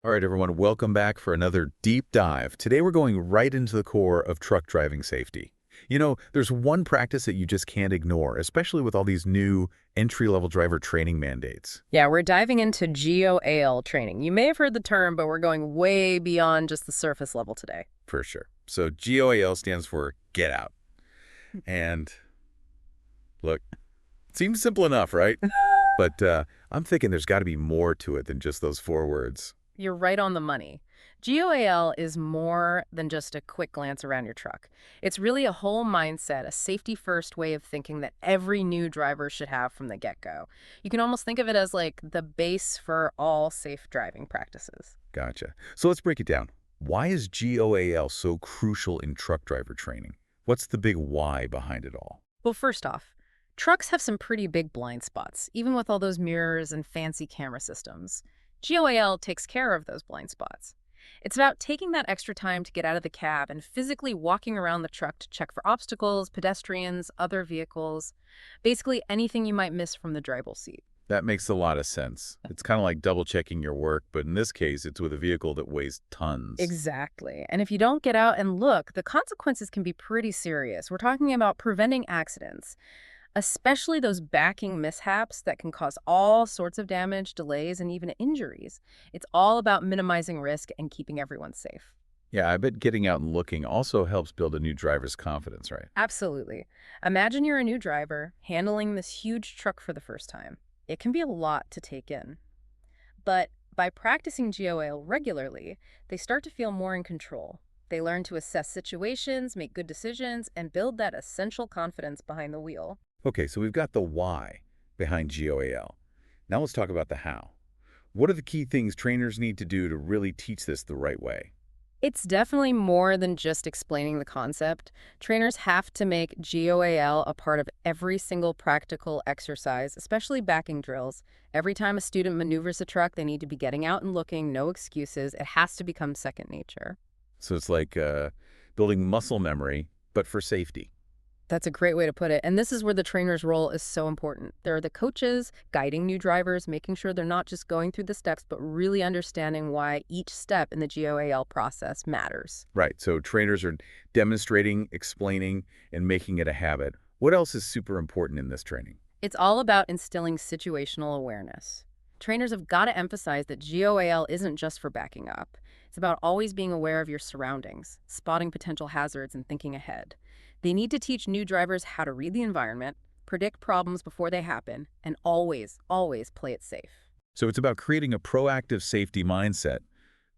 All right, everyone, welcome back for another deep dive. Today we're going right into the core of truck driving safety. There's one practice that you just can't ignore, especially with all these new entry-level driver training mandates. Yeah, we're diving into GOAL training. You may have heard the term, but we're going way beyond just the surface level today. For sure. So GOAL stands for Get Out. And look, it seems simple enough, right? But I'm thinking there's got to be more to it than just those four words. You're right on the money. GOAL is more than just a quick glance around your truck. It's really a whole mindset, a safety-first way of thinking that every new driver should have from the get-go. You can almost think of it as like the base for all safe driving practices. Gotcha. So let's break it down. Why is GOAL so crucial in truck driver training? What's the big why behind it all? Well, first off, trucks have some pretty big blind spots, even with all those mirrors and fancy camera systems. GOAL takes care of those blind spots. It's about taking that extra time to get out of the cab and physically walking around the truck to check for obstacles, pedestrians, other vehicles, basically anything you might miss from the driver's seat. That makes a lot of sense. It's kind of like double-checking your work, but in this case, it's with a vehicle that weighs tons. Exactly. And if you don't get out and look, the consequences can be pretty serious. We're talking about preventing accidents, especially those backing mishaps that can cause all sorts of damage, delays, and even injuries. It's all about minimizing risk and keeping everyone safe. Yeah, I bet getting out and looking also helps build a new driver's confidence, right? Absolutely. Imagine you're a new driver handling this huge truck for the first time. It can be a lot to take in. But by practicing GOAL regularly, they start to feel more in control. They learn to assess situations, make good decisions, and build that essential confidence behind the wheel. Okay, so we've got the why behind GOAL. Now let's talk about the how. What are the key things trainers need to do to really teach this the right way? It's definitely more than just explaining the concept. Trainers have to make GOAL a part of every single practical exercise, especially backing drills. Every time a student maneuvers a truck, they need to be getting out and looking, no excuses. It has to become second nature. So it's like building muscle memory, but for safety. That's a great way to put it. And this is where the trainer's role is so important. They're the coaches guiding new drivers, making sure they're not just going through the steps, but really understanding why each step in the GOAL process matters. Right, so trainers are demonstrating, explaining, and making it a habit. What else is super important in this training? It's all about instilling situational awareness. Trainers have got to emphasize that GOAL isn't just for backing up. It's about always being aware of your surroundings, spotting potential hazards, and thinking ahead. They need to teach new drivers how to read the environment, predict problems before they happen, and always, always play it safe. So it's about creating a proactive safety mindset,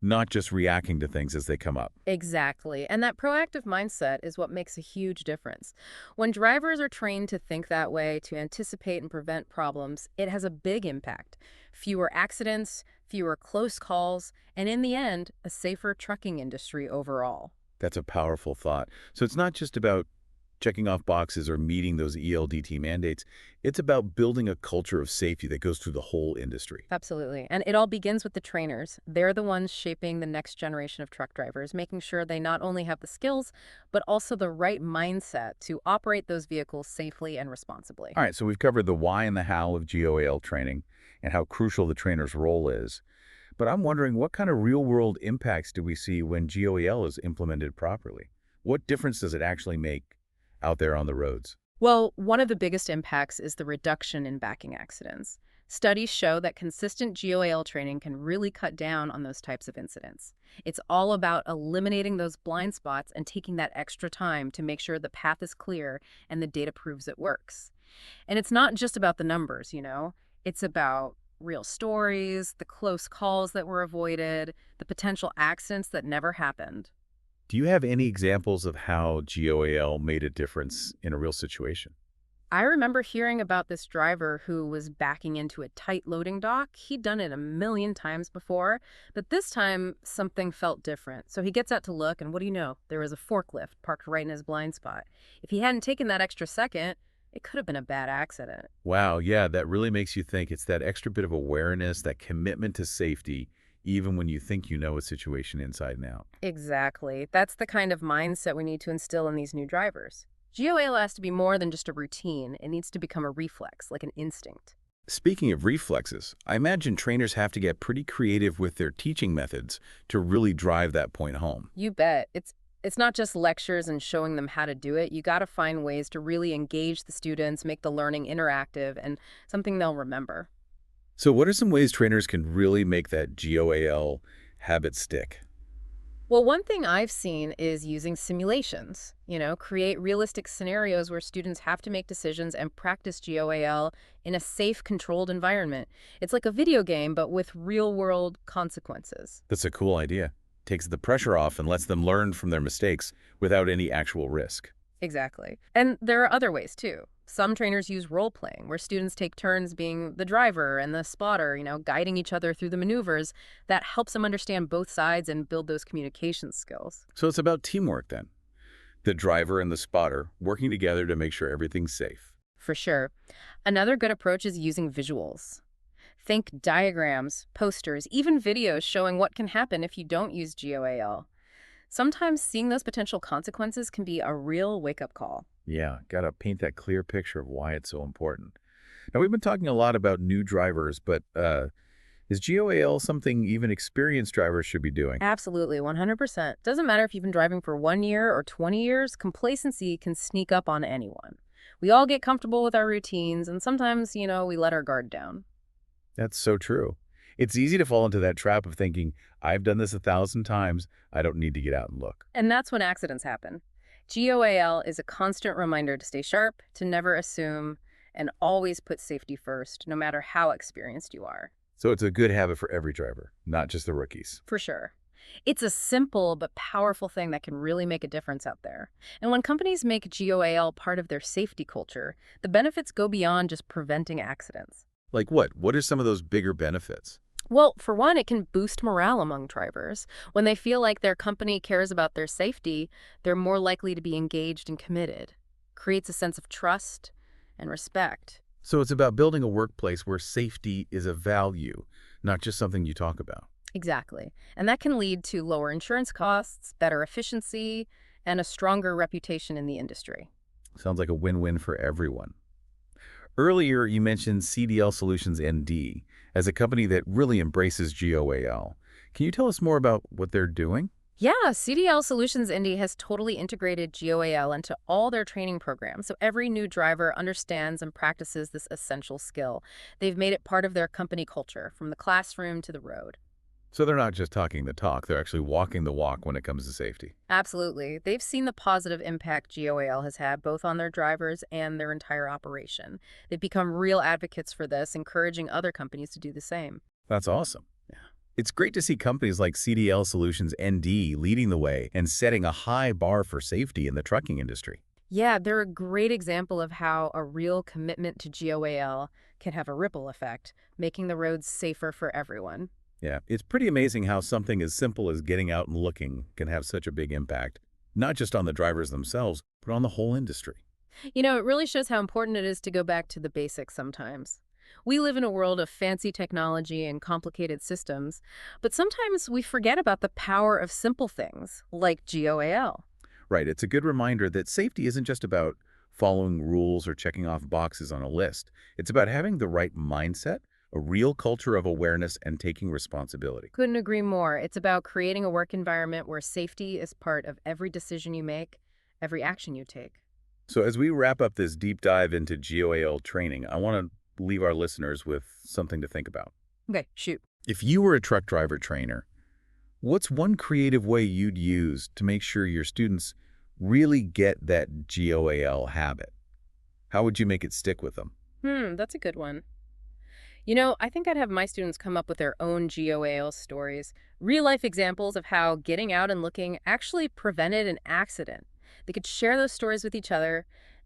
not just reacting to things as they come up. Exactly. And that proactive mindset is what makes a huge difference. When drivers are trained to think that way, to anticipate and prevent problems, it has a big impact. Fewer accidents, fewer close calls, and in the end, a safer trucking industry overall. That's a powerful thought. So it's not just about checking off boxes or meeting those ELDT mandates. It's about building a culture of safety that goes through the whole industry. Absolutely. And it all begins with the trainers. They're the ones shaping the next generation of truck drivers, making sure they not only have the skills, but also the right mindset to operate those vehicles safely and responsibly. All right, so we've covered the why and the how of GOAL training and how crucial the trainer's role is. But I'm wondering, what kind of real-world impacts do we see when GOAL is implemented properly? What difference does it actually make out there on the roads? Well, one of the biggest impacts is the reduction in backing accidents. Studies show that consistent GOAL training can really cut down on those types of incidents. It's all about eliminating those blind spots and taking that extra time to make sure the path is clear and the data proves it works. And it's not just about the numbers. It's about real stories, the close calls that were avoided, the potential accidents that never happened. Do you have any examples of how GOAL made a difference in a real situation? I remember hearing about this driver who was backing into a tight loading dock. He'd done it a million times before, but this time something felt different. So he gets out to look, and what do you know? There was a forklift parked right in his blind spot. If he hadn't taken that extra second, it could have been a bad accident. Wow, yeah, that really makes you think. It's that extra bit of awareness, that commitment to safety, even when you think you know a situation inside and out. Exactly. That's the kind of mindset we need to instill in these new drivers. GOAL has to be more than just a routine. It needs to become a reflex, like an instinct. Speaking of reflexes, I imagine trainers have to get pretty creative with their teaching methods to really drive that point home. You bet. It's not just lectures and showing them how to do it. You got to find ways to really engage the students, make the learning interactive and something they'll remember. So what are some ways trainers can really make that GOAL habit stick? Well, one thing I've seen is using simulations. Create realistic scenarios where students have to make decisions and practice GOAL in a safe, controlled environment. It's like a video game, but with real-world consequences. That's a cool idea. Takes the pressure off and lets them learn from their mistakes without any actual risk. Exactly. And there are other ways, too. Some trainers use role-playing, where students take turns being the driver and the spotter, guiding each other through the maneuvers. That helps them understand both sides and build those communication skills. So it's about teamwork then. The driver and the spotter working together to make sure everything's safe. For sure. Another good approach is using visuals. Think diagrams, posters, even videos showing what can happen if you don't use GOAL. Sometimes seeing those potential consequences can be a real wake-up call. Yeah, gotta paint that clear picture of why it's so important. Now, we've been talking a lot about new drivers, but is GOAL something even experienced drivers should be doing? Absolutely, 100%. Doesn't matter if you've been driving for 1 year or 20 years, complacency can sneak up on anyone. We all get comfortable with our routines, and sometimes, we let our guard down. That's so true. It's easy to fall into that trap of thinking, I've done this 1,000 times, I don't need to get out and look. And that's when accidents happen. GOAL is a constant reminder to stay sharp, to never assume, and always put safety first, no matter how experienced you are. So it's a good habit for every driver, not just the rookies. For sure. It's a simple but powerful thing that can really make a difference out there. And when companies make GOAL part of their safety culture, the benefits go beyond just preventing accidents. Like what? What are some of those bigger benefits? Well, for one, it can boost morale among drivers. When they feel like their company cares about their safety, they're more likely to be engaged and committed. Creates a sense of trust and respect. So it's about building a workplace where safety is a value, not just something you talk about. Exactly. And that can lead to lower insurance costs, better efficiency, and a stronger reputation in the industry. Sounds like a win-win for everyone. Earlier, you mentioned CDL Solutions ND as a company that really embraces GOAL. Can you tell us more about what they're doing? Yeah, CDL Solutions Indy has totally integrated GOAL into all their training programs, so every new driver understands and practices this essential skill. They've made it part of their company culture, from the classroom to the road. So they're not just talking the talk, they're actually walking the walk when it comes to safety. Absolutely. They've seen the positive impact GOAL has had both on their drivers and their entire operation. They've become real advocates for this, encouraging other companies to do the same. That's awesome. It's great to see companies like CDL Solutions ND leading the way and setting a high bar for safety in the trucking industry. Yeah, they're a great example of how a real commitment to GOAL can have a ripple effect, making the roads safer for everyone. Yeah, it's pretty amazing how something as simple as getting out and looking can have such a big impact, not just on the drivers themselves, but on the whole industry. It really shows how important it is to go back to the basics sometimes. We live in a world of fancy technology and complicated systems, but sometimes we forget about the power of simple things, like GOAL. Right, it's a good reminder that safety isn't just about following rules or checking off boxes on a list. It's about having the right mindset, a real culture of awareness, and taking responsibility. Couldn't agree more. It's about creating a work environment where safety is part of every decision you make, every action you take. So as we wrap up this deep dive into GOAL training, I want to leave our listeners with something to think about. Okay, shoot. If you were a truck driver trainer, what's one creative way you'd use to make sure your students really get that GOAL habit? How would you make it stick with them? That's a good one. I think I'd have my students come up with their own GOAL stories, real-life examples of how getting out and looking actually prevented an accident. They could share those stories with each other,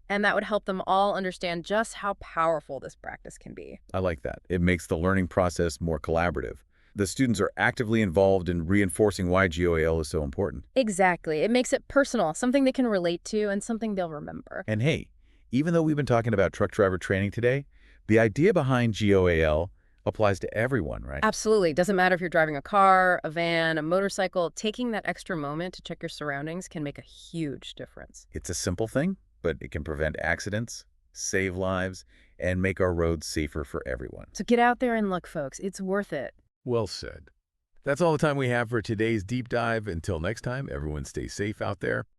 and that would help them all understand just how powerful this practice can be. I like that. It makes the learning process more collaborative. The students are actively involved in reinforcing why GOAL is so important. Exactly. It makes it personal, something they can relate to, and something they'll remember. And hey, even though we've been talking about truck driver training today, the idea behind GOAL applies to everyone, right? Absolutely. Doesn't matter if you're driving a car, a van, a motorcycle, taking that extra moment to check your surroundings can make a huge difference. It's a simple thing, but it can prevent accidents, save lives, and make our roads safer for everyone. So get out there and look, folks. It's worth it. Well said. That's all the time we have for today's deep dive. Until next time, everyone stay safe out there.